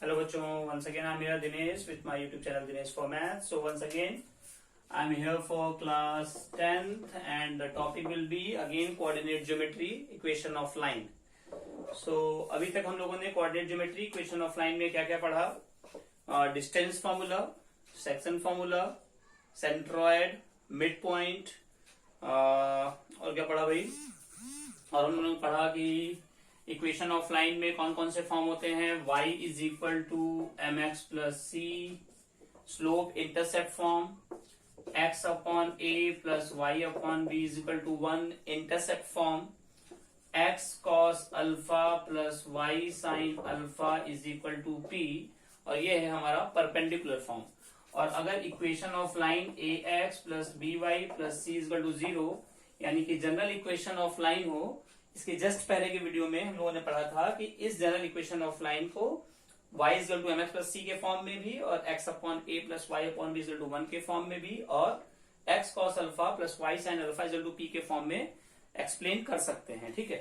Hello बच्चों, once again I'm here Dinesh with my YouTube channel Dinesh for Math. So once again I'm here for class 10th and the topic will be again coordinate geometry equation of line. So अभी तक हम लोगों ने coordinate geometry equation of line में क्या क्या पढ़ा? Distance formula, section formula, centroid, mid point और क्या पढ़ा भाई? और हम लोगों ने पढ़ा कि इक्वेशन ऑफ लाइन में कौन कौन से फॉर्म होते हैं? y is equal to M x plus C, slope intercept form, x अपॉन a plus Y upon B is equal to 1 intercept form, x cos alpha plus y sine alpha is equal to p, और ये है हमारा perpendicular form. और अगर equation of line A X plus B Y plus C equal to 0 यानी कि general equation of line हो, इसके जस्ट पहले के वीडियो में हम लोगों ने पढ़ा था कि इस जनरल इक्वेशन ऑफ लाइन को y equal to M x plus c के फॉर्म में भी और x upon a plus Y upon b equal to 1 के फॉर्म में भी और x cos alpha plus y sine alpha equal to p के फॉर्म में एक्सप्लेन कर सकते हैं. ठीक है,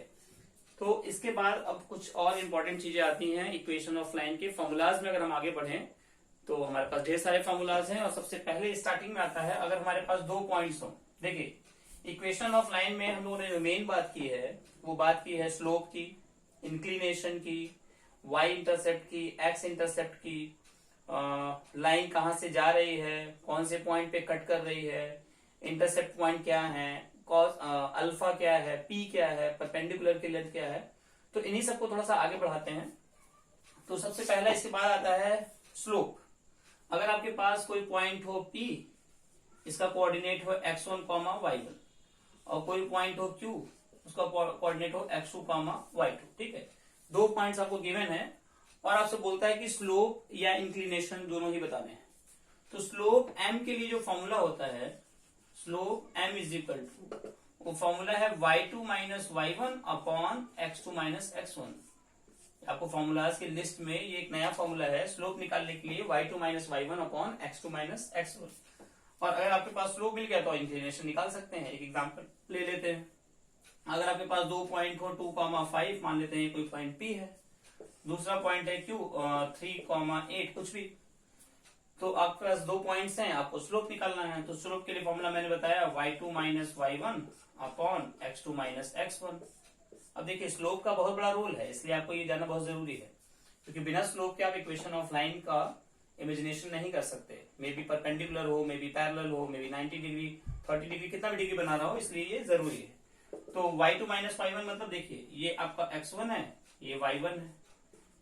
तो इसके बाद अब कुछ और इंपॉर्टेंट चीजें आती हैं इक्वेशन ऑफ लाइन के फॉर्मूलाज में. अगर हम आगे बढ़ें तो हमारे पास ढेर सारे फॉर्मूलाज हैं और सबसे पहले स्टार्टिंग में आता है अगर हमारे पास दो पॉइंट्स हो. देखिए, इक्वेशन ऑफ लाइन में हम लोगों ने जो मेन बात की है वो बात की है स्लोप की, इंक्लिनेशन की, y इंटरसेप्ट की, x इंटरसेप्ट की, लाइन कहां से जा रही है, कौन से पॉइंट पे कट कर रही है, इंटरसेप्ट पॉइंट क्या है, कॉस अल्फा क्या है, p क्या है, परपेंडिकुलर की लेंथ क्या है. तो इन्हीं सबको थोड़ा सा आगे बढ़ाते हैं. तो सबसे पहला इसके बाद आता है स्लोप. अगर आपके पास कोई पॉइंट हो p, इसका कोऑर्डिनेट हो x1, y1 और कोई पॉइंट हो q, उसका कोऑर्डिनेट हो x2, y2. ठीक है, दो पॉइंट्स आपको गिवन है और आपसे बोलता है कि स्लोप या इंक्लिनेशन दोनों ही बताने हैं. तो स्लोप m के लिए जो फॉर्मूला होता है, slope m is equal to, वो फॉर्मूला है y2 minus y1 upon x2 minus x1. आपको फॉर्मूलाज की लिस्ट में ये एक नया फॉर्मूला है स्लोप निकालने के लिए, y2 minus y1 upon x2 minus x1. और अगर आपके पास स्लोप मिल गया तो इंक्लिनेशन निकाल सकते हैं. एक एग्जांपल ले लेते हैं. अगर आपके पास दो पॉइंट हो 2,5 मान लेते हैं, कोई पॉइंट P है, दूसरा पॉइंट है Q 3,8 कुछ भी, तो आपके पास दो पॉइंट्स हैं, आपको स्लोप निकालना है. तो स्लोप के लिए फॉर्मूला मैंने बताया y2 minus y1 upon x2 minus x1. अब देखिए, स्लोप का बहुत बड़ा रोल है, इसलिए आपको ये जानना बहुत जरूरी है, क्योंकि बिना स्लोप के आप इक्वेशन ऑफ लाइन का इमेजिनेशन नहीं कर सकते. मे बी परपेंडिकुलर हो, मे बी पैरेलल हो, मे बी 90 डिग्री, 30 डिग्री, कितना भी डिग्री बना रहा हो, इसलिए ये जरूरी है. तो y2 माइनस y1 मतलब देखिए, ये आपका x1 है, ये y1 है,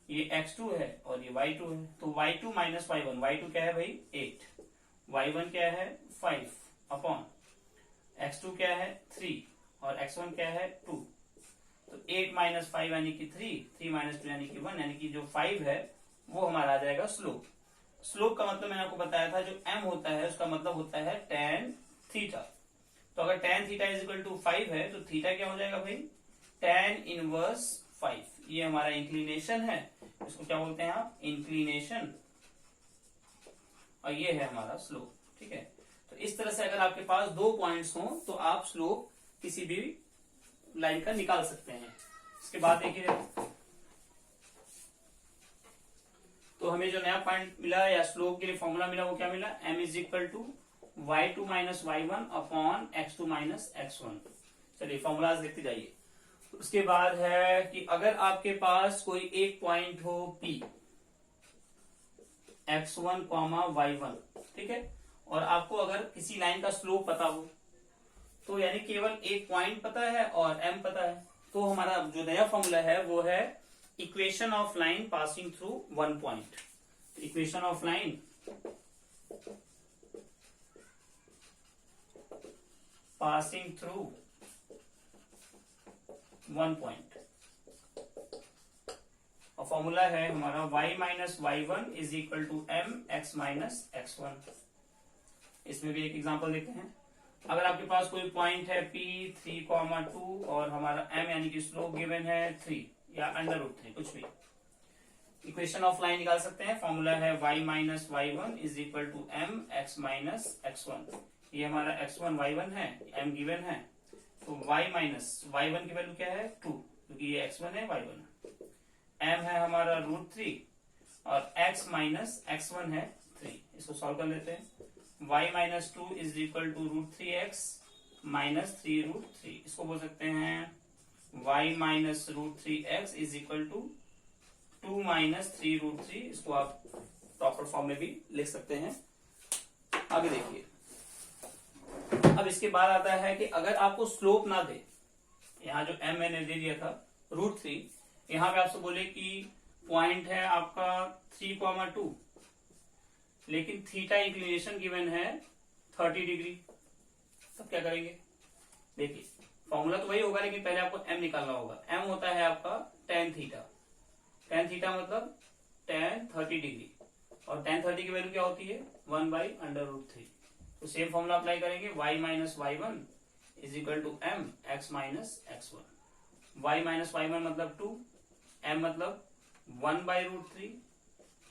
ये x2 है और ये y2 है. तो y2 माइनस y1, y2 क्या है भाई 8, y1 क्या है 5 अपॉन x2 क्या है 3 और x1 क्या है 2. तो 8 माइनस 5 यानी कि 3 माइनस 2 यानी कि 1, यानी कि जो 5 है वो हमारा आ जाएगा स्लोप. स्लोप का मतलब मैंने आपको बताया था, जो m होता है उसका मतलब होता है tan थीटा. तो अगर tan theta is equal to 5 है तो थीटा क्या हो जाएगा भाई, tan इनवर्स 5. ये हमारा इंक्लिनेशन है, इसको क्या बोलते हैं आप, इंक्लिनेशन, और ये है हमारा स्लोप. ठीक है, तो इस तरह से अगर आपके पास दो पॉइंट्स हों तो आप स्लोप किसी भी लाइन का निकाल सकते हैं. इसके बाद देखिए, तो हमें जो नया पॉइंट मिला या स्लोप के लिए फॉर्मूला मिला वो क्या मिला, m is equal to y2 minus y1 upon x2 minus x1. चलिए फॉर्मूलाज देखते जाइए. उसके बाद है कि अगर आपके पास कोई एक पॉइंट हो P, x1, y1, ठीक है, और आपको अगर किसी लाइन का स्लोप पता हो, तो यानी केवल एक पॉइंट पता है और m पता है, तो हमारा जो नया फॉर्मूला है वो है equation of line passing through one point. Equation of line passing through one point, और फॉर्मूला है हमारा y minus y1 is equal to m x minus x1. इसमें भी एक एग्जांपल देखते हैं. अगर आपके पास कोई पॉइंट है P 3,2 और हमारा m यानी कि स्लोप गिवन है 3 या √3 कुछ भी, इक्वेशन ऑफ लाइन निकाल सकते हैं. फॉर्मूला है y minus y1 is equal to m x minus x1. ये हमारा x1 y1 है, m गिवन है, तो y माइनस y1 की वैल्यू क्या है 2, क्योंकि ये x1 है y1 है. m है हमारा √3 और x माइनस x1 है 3। इसको सॉल्व कर लेते हैं। y minus 2 is equal to √3x minus 3√3। इसको बोल सकते हैं y minus √3x is equal to 2 minus 3√3। इसको आप प्रॉपर फॉर्म में भी लिख सकते हैं। आगे देखिए, अब इसके बाद आता है कि अगर आपको स्लोप ना दे, यहाँ जो m मैंने दे दिया था √3, यहाँ पे आपसे बोले कि पॉइंट है आपका 3,2, लेकिन थीटा इंक्लिनेशन गिवन है 30 डिग्री। तब क्या करेंगे? देखिए फॉर्मूला तो वही होगा, लेकिन पहले आपको m निकालना होगा। m होता है आपका tan थीटा। tan थीटा मतलब tan 30 डिग्री, और tan 30 की वैल्यू क्या होती है? 1/√3। तो सेम फॉर्मूला अप्लाई करेंगे। y minus y1 is equal to m x minus x1। y minus y1 मतलब 2, m मतलब 1/√3,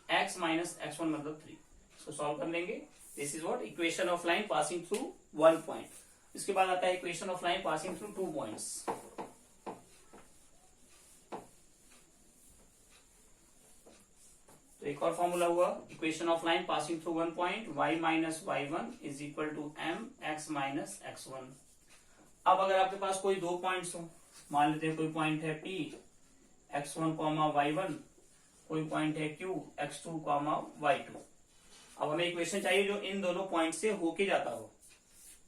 x माइनस x1 मतलब 3। इसको सॉल्व कर लेंगे। This is what equation of line passing through one point. इसके बाद आता है equation of line passing through 2 points. तो एक और फॉर्मूला हुआ equation of line passing through one point, y minus y1 is equal to m x minus x1। अब अगर आपके पास कोई 2 पॉइंट्स हो, मान लेते हैं कोई पॉइंट है P x1, y1, कोई पॉइंट है Q x2, y2। अब हमें इक्वेशन चाहिए जो इन दोनों पॉइंट से होके जाता हो।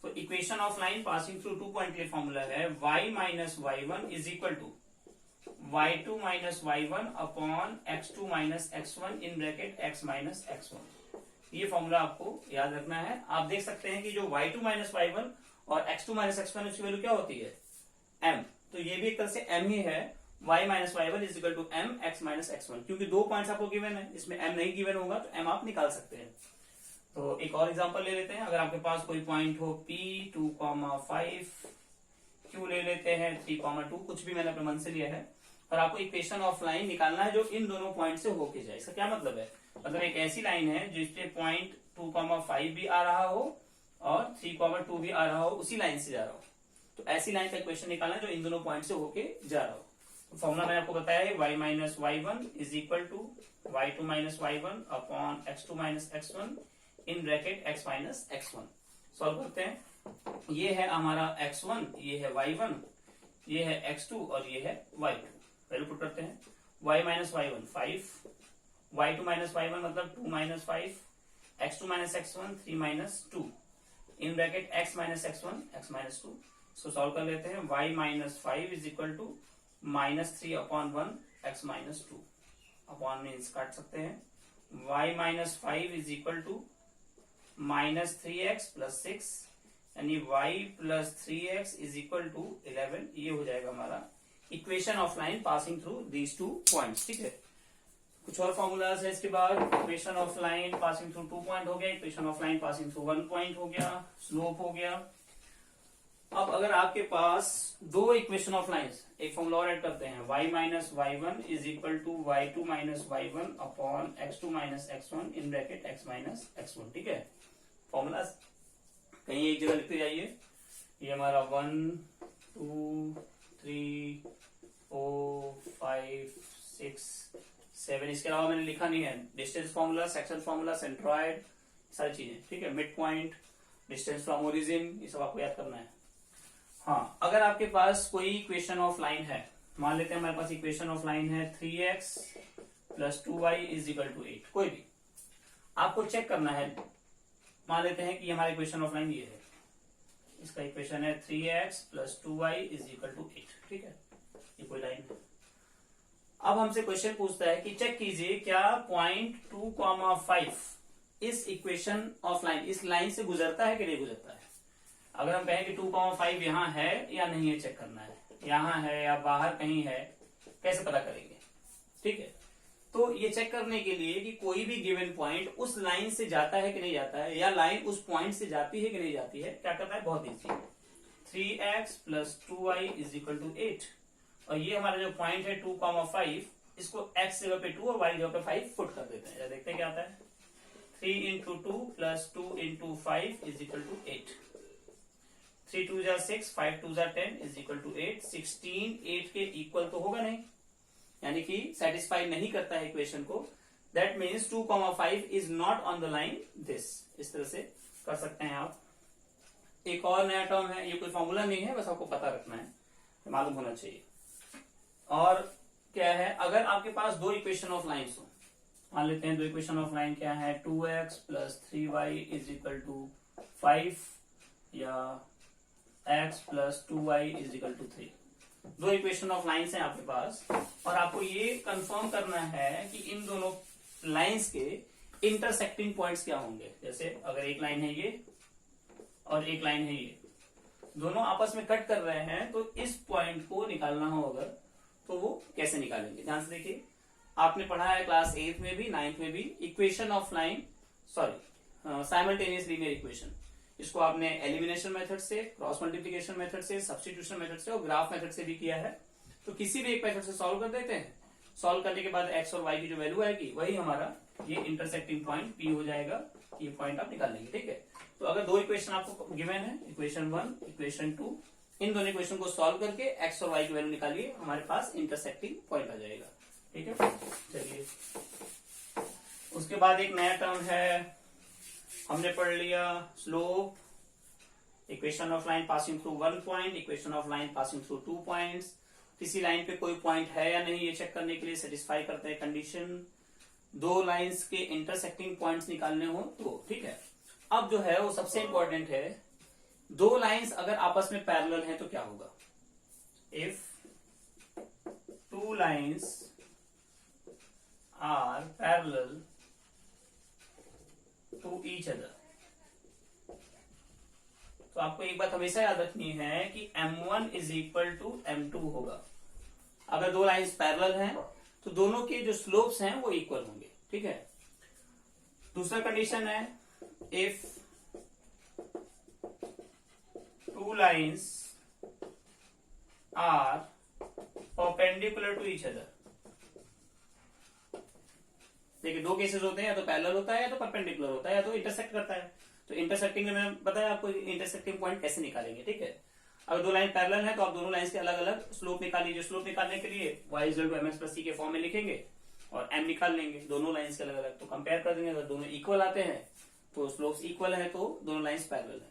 तो equation of line passing through 2 point के लिए फॉर्मूला है y minus y1 is equal to y2 minus y1 upon x2 minus x1 in bracket x minus x1। ये फॉर्मूला आपको याद रखना है। आप देख सकते हैं कि जो y2 माइनस y1 और x2 माइनस x1 उसकी वैल्यू क्या होती है? m। तो ये भी एक तरह से m ही है। y minus y1 is equal to m x minus x1, क्योंकि 2 पॉइंट्स आपको गिवन है, इसमें m नहीं गिवन होगा तो m आप निकाल सकते हैं। तो एक और एग्जांपल ले लेते हैं। अगर आपके पास कोई पॉइंट हो P 2,5, Q ले लेते हैं 3,2, कुछ भी मैंने अपने मन से लिया है, और आपको इक्वेशन ऑफ लाइन निकालना है जो इन दोनों पॉइंट से होके जाए। इसका क्या मतलब है? मतलब एक ऐसी लाइन है जिसपे पॉइंट 2,5 भी आ रहा हो और 3,2 भी आ रहा हो, उसी लाइन से जा रहा हो। तो ऐसी लाइन का इक्वेशन निकालना है जो इन दोनों पॉइंट से होके जा रहा हो। तो फॉर्मूला मैंने आपको बताया है y minus y1 is equal to y2 minus y1 upon x2 minus x1 in bracket x minus x1। Solve करते हैं। ये है हमारा x1, ये है y1, ये है x2 और ये है y2। वैल्यू पुट करते हैं। y minus y1 5, y2 minus y1 मतलब 2 minus 5, x2 minus x1 3 minus 2 in bracket x minus x1 x minus 2। इसको सॉल्व कर लेते हैं। y minus 5 is equal to -3 upon 1 x minus 2। Upon means काट सकते हैं। y minus 5 is equal to -3x plus 6, यानी y plus 3x is equal to 11। ये हो जाएगा हमारा equation of line passing through these 2 points. ठीक है, कुछ और फॉर्मूलाज है इसके बाद। Equation of line passing through 2 point हो गया, equation of line passing through 1 point हो गया, स्लोप हो गया। अब अगर आपके पास 2 इक्वेशन ऑफ लाइन्स, एक फॉर्मूला और ऐड करते हैं, y minus y1 is equal to y2 minus y1 upon x2 minus x1 in bracket x minus x1। ठीक है, फॉर्मूला कहीं एक जगह लिखते जाइए। ये हमारा 1 2 3 4 5 6 7, इसके अलावा मैंने लिखा नहीं है। Distance formula, section formula, centroid, सारी चीजें। ठीक है, mid point, distance from origin, ये सब आपको याद करना है। हाँ, अगर आपके पास कोई इक्वेशन ऑफ लाइन है, मान लेते हैं हमारे पास इक्वेशन ऑफ लाइन है 3x plus 2y is equal to 8, कोई भी आपको चेक करना है। मान लेते हैं कि हमारा इक्वेशन ऑफ लाइन ये है, इसका इक्वेशन है 3x plus 2y is equal to 8। ठीक है, ये कोई लाइन है। अब हमसे क्वेश्चन पूछता है कि चेक कीजिए क्या पॉइंट 2,5 इस इक्वेशन ऑफ लाइन, इस लाइन से गुजरता है कि नहीं गुजरता है। अगर हम कहें कि 2,5 यहाँ है या नहीं है, चेक करना है, यहाँ है या बाहर कहीं है, कैसे पता करेंगे। ठीक है, तो ये चेक करने के लिए कि कोई भी गिवन पॉइंट उस लाइन से जाता है कि नहीं जाता है, या लाइन उस पॉइंट से जाती है कि नहीं जाती है, क्या करना है, बहुत easy. 3x plus 2y is equal to 8, और ये हमारा जो पॉइंट है 2,5, इसको x जगह पे 2 और y जगह पे 5 फुट कर देते हैं। देखते हैं क्या आता है। 3 into 2 plus 2 into 5 is equal to 8। 3 2 जा 6, 5 2 जा 10 इज इक्वल टू 8। 16 8 के इक्वल तो होगा नहीं, यानी कि सेटिस्फाई नहीं करता है इक्वेशन को। That means 2,5 is not on the line this. इस तरह से कर सकते हैं आप। एक और नया टर्म है, ये कोई फॉर्मूला नहीं है, बस आपको पता रखना है, मालूम होना चाहिए। और क्या है, अगर आपके पास दो इक्वेशन ऑफ लाइन्स हो, मान लेते हैं दो इक्वेशन ऑफ लाइन क्या है, 2x plus 3y is equal to 5 या x plus 2y is equal to 3। दो इक्वेशन ऑफ लाइन्स हैं आपके पास, और आपको ये कंफर्म करना है कि इन दोनों लाइन्स के इंटरसेक्टिंग पॉइंट्स क्या होंगे। जैसे अगर एक लाइन है ये और एक लाइन है ये, दोनों आपस में कट कर रहे हैं, तो इस पॉइंट को निकालना हो अगर, तो वो कैसे निकालेंगे। ध्यान से देखिए, आपने पढ़ा है क्लास 8 में भी 9th में भी equation of line, sorry simultaneous linear equation. इसको आपने एलिमिनेशन मेथड से, क्रॉस मल्टीप्लिकेशन मेथड से, सब्स्टिट्यूशन मेथड से और ग्राफ मेथड से भी किया है। तो किसी भी एक मेथड से सॉल्व कर देते हैं, सॉल्व करने के बाद एक्स और वाई की जो वैल्यू आएगी वही हमारा ये इंटरसेक्टिंग पॉइंट पी हो जाएगा। ये पॉइंट आप निकाल लेंगे, ठीक है। तो अगर दो इक्वेशन आपको गिवन है, इक्वेशन 1 इक्वेशन 2, इन दोनों इक्वेशन को सॉल्व करके एक्स और वाई की वैल्यू निकालिए, हमारे पास इंटरसेक्टिंग पॉइंट आ जाएगा, ठीक है। चलिए, उसके बाद एक नया टर्म है, हमने पढ़ लिया slope, equation of line passing through 1 point, equation of line passing through 2 points. किसी लाइन पे कोई पॉइंट है या नहीं ये चेक करने के लिए सेटिस्फाई करते हैं कंडीशन। दो लाइंस के इंटरसेक्टिंग पॉइंट्स निकालने हो तो, ठीक है। अब जो है वो सबसे इंपॉर्टेंट है, दो लाइंस अगर आपस में पैरेलल हैं तो क्या होगा। If two lines are parallel to each other, तो आपको एक बात हमेशा याद रखनी है कि M1 is equal to M2 होगा। अगर दो लाइंस पैरेलल हैं तो दोनों के जो स्लोप्स हैं वो इक्वल होंगे, ठीक है। दूसरा कंडीशन है, if two lines are perpendicular to each other. देखिए, दो केसेस होते हैं, या तो पैरेलल होता है या तो परपेंडिकुलर होता है या तो इंटरसेक्ट करता है। तो इंटरसेक्टिंग में मैंने बताया आपको इंटरसेक्टिंग पॉइंट कैसे निकालेंगे, ठीक है। अगर दो लाइन पैरेलल है तो आप दोनों लाइंस के अलग अलग स्लोप निकाल लीजिए। स्लोप निकालने के लिए y equal to mx plus c के फॉर्म में लिखेंगे और m निकाल लेंगे, दोनों लाइंस के अलग अलग। तो कंपेयर कर देंगे, अगर दोनों इक्वल आते हैं तो स्लोप्स इक्वल है तो दोनों लाइंस पैरेलल है।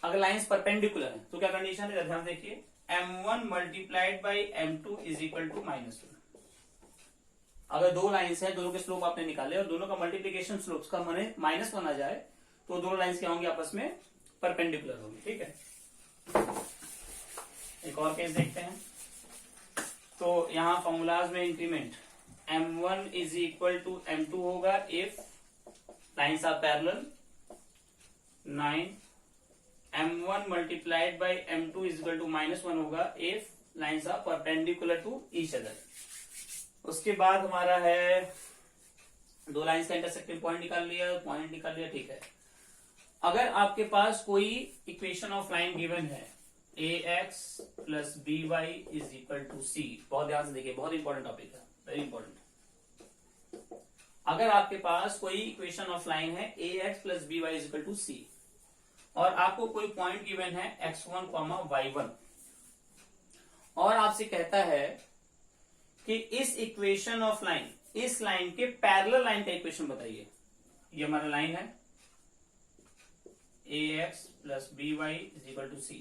अगर लाइंस परपेंडिकुलर है तो क्या कंडीशन है, ध्यान देखिए, m1 multiplied by m2 is equal to -1। अगर दो लाइंस है, दोनों के स्लोप आपने निकाले और दोनों का मल्टीप्लीकेशन स्लोप्स का माने -1 आ जाए तो दोनों लाइंस क्या होंगे, आपस में परपेंडिकुलर होंगे, ठीक है। एक और केस देखते हैं। तो यहां फॉर्मूलाज में increment M1 is equal to M2 होगा if lines are parallel. 9 M1 multiplied by M2 is equal to -1 होगा if lines are perpendicular to each other. उसके बाद हमारा है, दो लाइंस का इंटरसेक्टिंग पॉइंट निकाल लिया, ठीक है। अगर आपके पास कोई इक्वेशन ऑफ लाइन गिवन है, ax plus by is equal to c, बहुत ध्यान से देखिए, बहुत इंपॉर्टेंट टॉपिक है, वेरी इंपॉर्टेंट। अगर आपके पास कोई इक्वेशन ऑफ लाइन है ax plus by is equal to c और आपको कोई पॉइंट गिवन है x1, y1, और आपसे कहता है कि इस इक्वेशन ऑफ लाइन, इस लाइन के पैरेलल लाइन का इक्वेशन बताइए। ये हमारा लाइन है ax plus by is equal to c।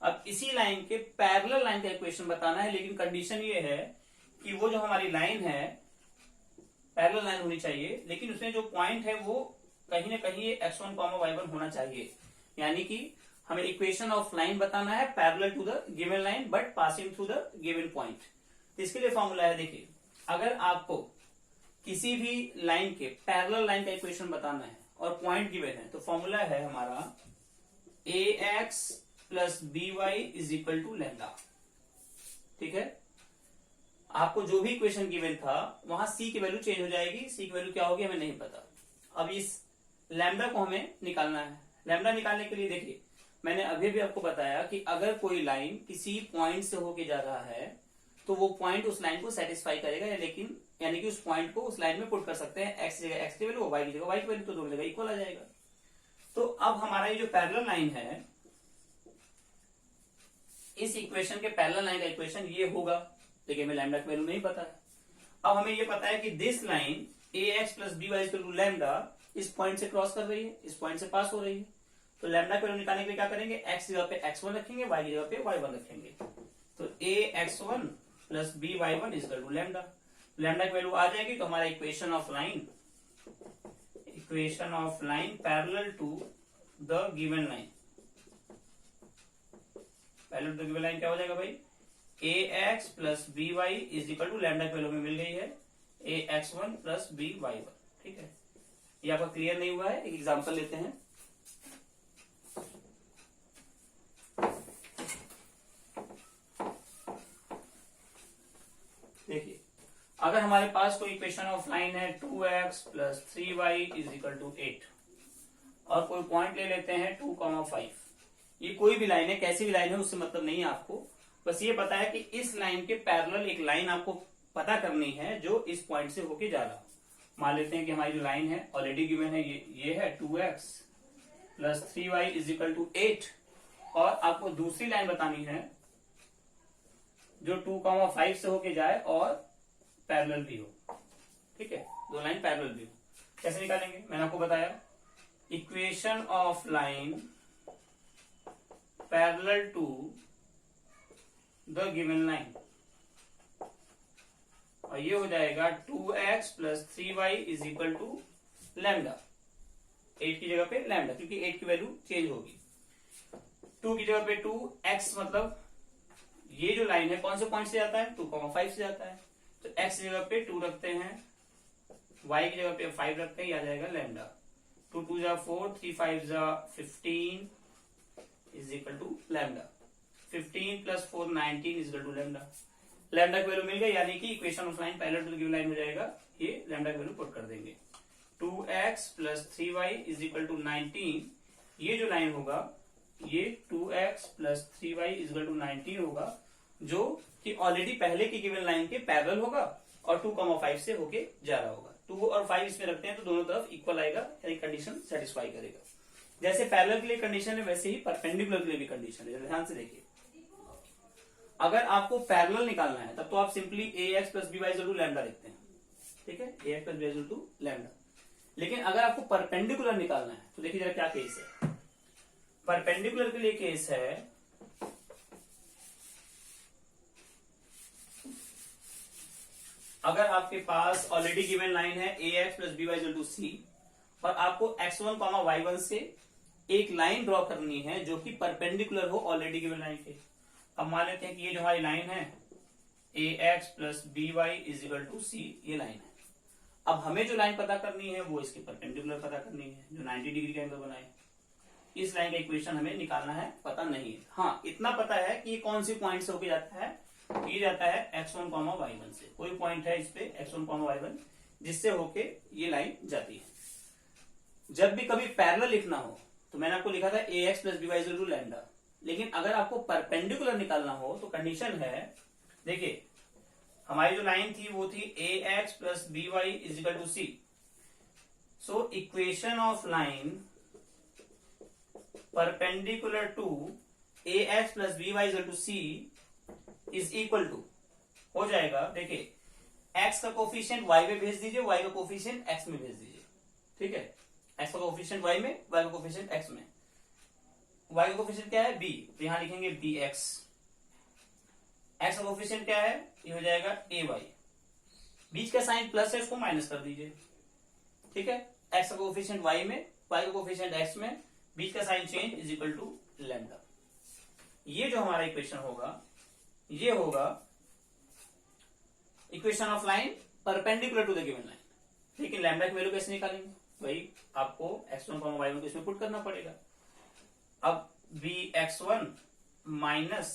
अब इसी लाइन के पैरेलल लाइन का इक्वेशन बताना है, लेकिन कंडीशन ये है कि वो जो हमारी लाइन है पैरेलल लाइन होनी चाहिए, लेकिन उसमें जो पॉइंट है वो कहीं ना कहीं x1, y1 होना चाहिए। यानी कि हमें इक्वेशन ऑफ लाइन बताना है parallel to the given line but passing through the given point. इसके लिए फॉर्मूला है, देखिए, अगर आपको किसी भी लाइन के पैरेलल लाइन का इक्वेशन बताना है और पॉइंट गिवन है तो फॉर्मूला है हमारा ax plus by is equal to lambda, ठीक है। आपको जो भी इक्वेशन गिवन था वहां c की वैल्यू चेंज हो जाएगी, c की वैल्यू क्या होगी हमें नहीं पता। अब इस लैम्डा को हमें निकालना है। लैम्डा निकालने के लिए देखिए, मैंने अभी भी आपको बताया कि अगर कोई लाइन किसी पॉइंट से होके जा रहा है तो वो पॉइंट उस लाइन को सेटिस्फाई करेगा, या लेकिन यानी कि उस पॉइंट को उस लाइन में पुट कर सकते हैं, x की जगह x की वैल्यू, y की जगह y की वैल्यू, तो दोनों जगह इक्वल आ जाएगा। तो अब हमारा ये जो पैरेलल लाइन है, इस इक्वेशन के पैरेलल लाइन का इक्वेशन ये होगा। देखिए, हमें लैम्डा की वैल्यू नहीं पता है। अब हमें ये पता है कि this line A X plus B Y equal to lambda इस पॉइंट से क्रॉस कर रही है, इस पॉइंट से पास हो रही है। तो लैम्डा की वैल्यू निकालने के लिए क्या करेंगे, एक्स जगह पे x1 रखेंगे, y की जगह पे y1 रखेंगे। तो a x1 plus b y1 equal to lambda. Lambda की वैल्यू आ जाएगी तो हमारा equation of line parallel to the given line, parallel to the given line क्या हो जाएगा भाई, ax plus B Y is equal to lambda की वैल्यू में मिल गई है ax1 प्लस बी y1। ठीक है, ये आपका क्लियर नहीं हुआ है, एक एग्जांपल लेते हैं। देखिए, अगर हमारे पास कोई इक्वेशन ऑफ लाइन है 2x plus 3y is equal to 8 और कोई पॉइंट ले लेते हैं 2,5। ये कोई भी लाइन है, कैसी भी लाइन है उससे मतलब नहीं है आपको, बस ये पता है कि इस लाइन के पैरेलल एक लाइन आपको पता करनी है जो इस पॉइंट से होके जा रहा हो। मान लेते हैं कि हमारी जो लाइन है ऑलरेडी गिवन है, ये है 2x plus 3y is equal to 8 और आपको दूसरी लाइन बतानी है जो 2,5 से होके जाए और पैरेलल भी हो। ठीक है, दो लाइन पैरेलल भी हो। कैसे निकालेंगे, मैंने आपको बताया, equation of line parallel to the given line, और ये हो जाएगा 2x plus 3y is equal to lambda. 8 की जगह पे लैम्डा, क्योंकि 8 की वैल्यू चेंज होगी। 2 की जगह पे 2, x मतलब ये जो लाइन है कौन से पॉइंट से जाता है, 2,5 से जाता है, तो x की जगह पे 2 रखते हैं, y की जगह पे 5 रखते हैं, ये आ जाएगा लैम्डा। 2 2 जा 4, 3 5 जा 15 is equal to lambda. 15 plus 4 19 is equal to lambda. Lambda की वैल्यू मिल गई, यानी कि equation of line parallel to the given line हो जाएगा, ये लैम्डा की वैल्यू पुट कर देंगे। 2x plus 3y is equal to 19, ये जो लाइन होगा ये 2x plus 3y is equal to 19 होगा, जो कि ऑलरेडी पहले की गिवन लाइन के पैरेलल होगा और 2,5 से होके जा रहा होगा। 2 और 5 इसमें रखते हैं तो दोनों तरफ इक्वल आएगा, यानी कंडीशन सेटिस्फाई करेगा। जैसे पैरेलल के लिए कंडीशन है वैसे ही परपेंडिकुलर के लिए भी कंडीशन है। ध्यान से देखिए, अगर आपको पैरेलल निकालना है तब तो आप simply ax plus B Y equal to lambda लिखते हैं। ठीक है, ax plus B Y equal to lambda. लेकिन अगर आपको परपेंडिकुलर निकालना है तो देखिए जरा क्या केस है। परपेंडिकुलर के लिए केस है, अगर आपके पास ऑलरेडी गिवन लाइन है ax plus B Y equal to c और आपको x1 y1 से एक लाइन ड्रॉ करनी है जो कि परपेंडिकुलर हो ऑलरेडी गिवन लाइन के। अब मान लेते हैं कि ये जो हमारी लाइन है ax plus B Y is equal to c, ये लाइन है। अब हमें जो लाइन पता करनी है वो इसकी परपेंडिकुलर पता करनी है, जो 90 डिग्री का एंगल बनाए। इस लाइन का इक्वेशन हमें निकालना है, पता नहीं है। हाँ, इतना पता है कि ये कौन सी पॉइंट से होके जाता है, ये जाता है x1 y1 से। कोई पॉइंट है इस पे x1 y1 जिससे होके ये लाइन जाती है। जब भी कभी पैरेलल लिखना हो तो मैंने आपको लिखा था ax plus B Y equal to lambda, लेकिन अगर आपको परपेंडिकुलर निकालना हो तो कंडीशन है, देखिए हमारी जो लाइन थी वो थी ax plus B Y is equal to C. So equation of line perpendicular to ax plus B Y equal to C is equal to हो जाएगा, देखिए x का कोफिशिएंट y में भेज दीजिए, y का कोफिशिएंट x में भेज दीजिए। ठीक है, x का कोफिशिएंट y में, y का कोफिशिएंट x में। y का कोफिशिएंट क्या है, b, तो यहां लिखेंगे bx। x का कोफिशिएंट क्या है, ये हो जाएगा ay। बीच का साइन प्लस है, इसको माइनस कर दीजिए। ठीक है, x का कोफिशिएंट y में, y का कोफिशिएंट x में, बीच का sign change is equal to lambda. ये जो हमारा इक्वेशन होगा ये होगा equation of line perpendicular to the given line. लेकिन लैम्डा की वैल्यू कैसे निकालेंगे, भाई आपको x1 y1 को इसमें पुट करना पड़ेगा। अब bx1 माइनस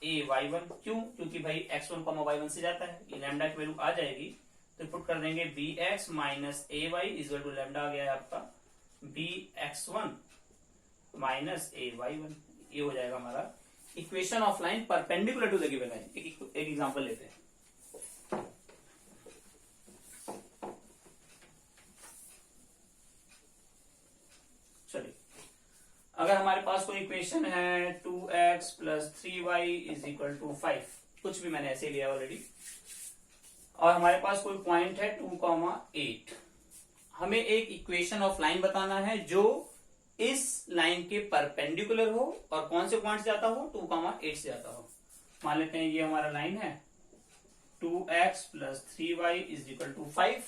ay1, क्यों, क्योंकि भाई x1 y1 से जाता है, ये लैम्डा की वैल्यू आ जाएगी तो पुट कर देंगे bx minus ay equal to lambda आ गया है आपका bx1 माइनस ay1। ये हो जाएगा हमारा equation of line perpendicular to the given line. एक एग्जांपल लेते हैं। चलिए, अगर हमारे पास कोई इक्वेशन है 2x plus 3y is equal to 5, कुछ भी मैंने ऐसे लिया ऑलरेडी, और हमारे पास कोई पॉइंट है 2,8। हमें एक इक्वेशन ऑफ लाइन बताना है जो इस लाइन के परपेंडिकुलर हो और कौन से पॉइंट से जाता हो, 2,8 से जाता हो। मान लेते हैं ये हमारा लाइन है 2x + 3y = 5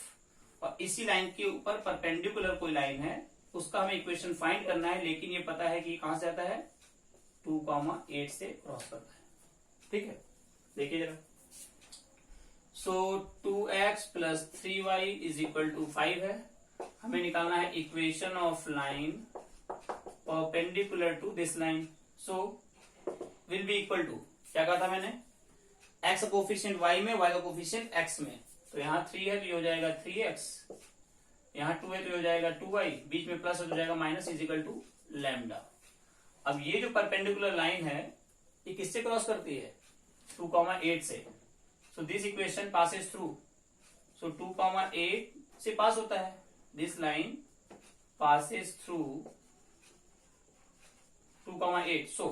और इसी लाइन के ऊपर परपेंडिकुलर कोई लाइन है, उसका हमें इक्वेशन फाइंड करना है, लेकिन ये पता है कि कहां से आता है, 2,8 से क्रॉस करता है। ठीक है, देखिए जरा। सो 2x + 3y = 5 है। हमें निकालना है equation of line perpendicular to this line. So will be equal to, क्या कहा था मैंने, x का कोफिशिएंट y में, y का कोफिशिएंट x में। तो यहाँ 3 है तो ये हो जाएगा 3x, यहाँ 2 है तो ये हो जाएगा 2y, बीच में प्लस हो जाएगा माइनस = लैम्डा। अब ये जो परपेंडिकुलर लाइन है ये किससे क्रॉस करती है, 2,8 से। So this equation passes through, so 2,8 से पास होता है, this line passes through 2,8। So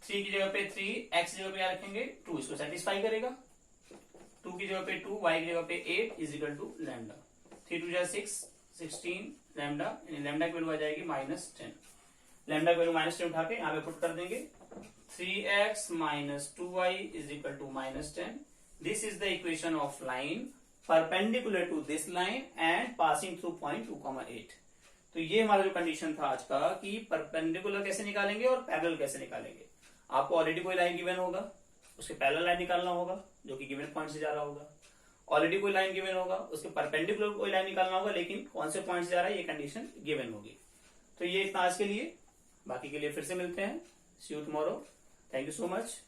3 की जगह पे 3, x की जगह पे क्या रखेंगे 2, इसको सेटिस्फाई करेगा। 2 की जगह पे 2, y की जगह पे 8 = लैम्डा। 3 × 2 = 6, 16 लैम्डा, यानी लैम्डा की वैल्यू आ जाएगी -10। लैम्डा की वैल्यू -10 उठा के यहाँ पे पुट कर देंगे, 3x - 2y = -10। This is the equation of line perpendicular to this line and passing through point 2,8। तो ये हमारा जो कंडीशन था आज का कि परपेंडिकुलर कैसे निकालेंगे और पैरेलल कैसे निकालेंगे। आपको ऑलरेडी कोई लाइन गिवन होगा, उसके पैरेलल लाइन निकालना होगा जो कि गिवन पॉइंट से जा रहा होगा। ऑलरेडी कोई लाइन गिवन होगा, उसके परपेंडिकुलर कोई लाइन निकालना होगा, लेकिन कौन से पॉइंट से जा रहा है ये कंडीशन गिवन होगी। तो ये इतना आज के लिए, बाकी के लिए फिर से मिलते हैं। See you tomorrow. Thank you so much.